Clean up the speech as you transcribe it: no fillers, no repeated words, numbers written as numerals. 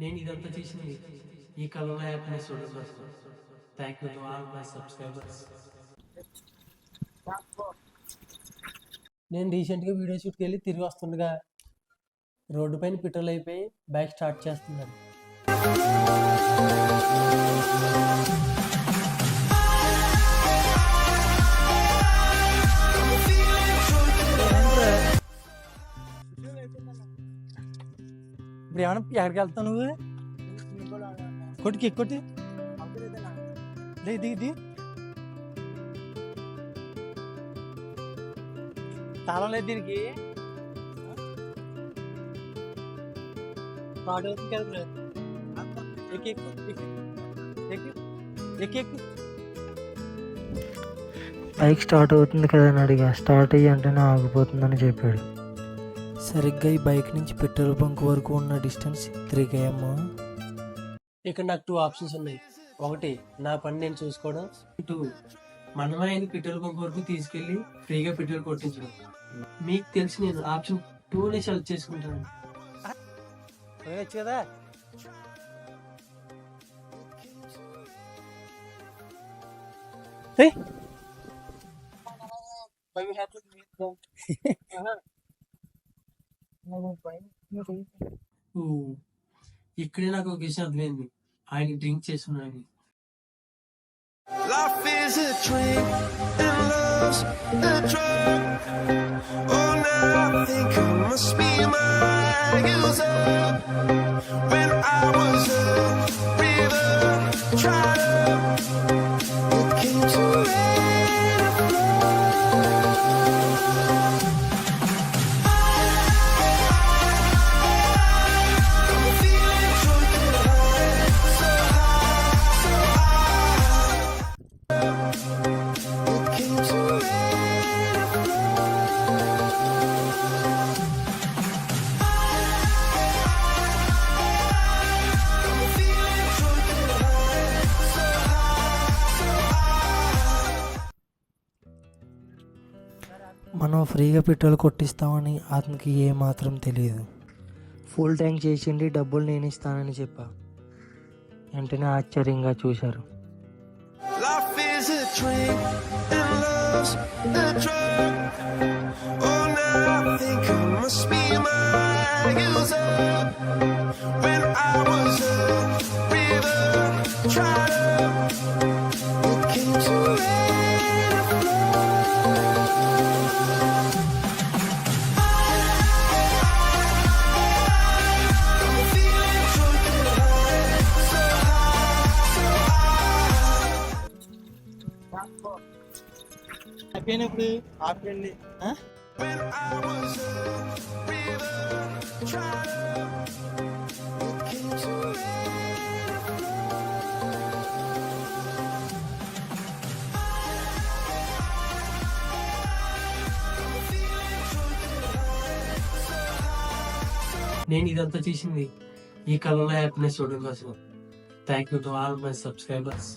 నేను ఇదంతా చేసింది ఈ కరోనా హ్యాపీనెస్ చూడడం కోసం. Thank you to all my subscribers. నేను రీసెంట్గా వీడియో షూట్కి వెళ్ళి తిరిగి వస్తుండగా రోడ్డు పైన పెట్రోల్ అయిపోయి బైక్ స్టార్ట్ చేస్తున్నాను. ఇప్పుడు ఏమన్నా ఎక్కడికి వెళ్తావు నువ్వు? కొట్టి దిగి తాళం లేదు దీనికి. స్టార్ట్ అవుతుంది కదా. బైక్ స్టార్ట్ అవుతుంది కదా అని అడిగా. స్టార్ట్ అయ్యి అంటేనే ఆగిపోతుందని చెప్పాడు. సరిగ్గా ఈ బైక్ నుంచి పెట్రోల్ బంక్ వరకు ఉన్న డిస్టెన్స్ 3 km. ఇక్కడ నాకు 2 ఆప్షన్స్ ఉన్నాయి. ఒకటి, నా పని నేను చూసుకోవడం. 2, మనమే పెట్రోల్ బంక్ వరకు తీసుకెళ్లి ఫ్రీగా పెట్రోల్ కొట్టించడం. మీకు తెలిసి నేను ఆప్షన్ 2నే సెలెక్ట్ చేసుకుంటాను. కదా ఇక్కడే నాకు ఒక విషయం అర్థమైంది, ఆయన డ్రింక్ చేస్తున్నాను. Life is a drink and love's a drug. Oh, now I think I must be my user. When I was a river, tried up, it came to rain and flood. I'm feeling drunk and high, so high, so high. It came to rain and flood. I'm feeling drunk and high, so high, so high. మనం ఫ్రీగా petrol కొట్టిస్తామని అతనికి ఏమాత్రం తెలియదు. Full tank చేసిండి, డబ్బులు నేను ఇస్తానని చెప్పా. వెంటనే ఆశ్చర్యంగా చూశారు. Life is a drink and love's a drug. Oh, now I think I must be my user. When I was a river, tried up, it came to rain and flood. I'm feeling drunk and high, so high, so high. అయిపోయినప్పుడు ఆపండి. When I was a river, tried up, it came to rain and flood. I'm feeling drunk and high, so high. నేను ఇదంతా చేసింది ఈ corona happiness చూడడం కోసం. Thank you to all my subscribers.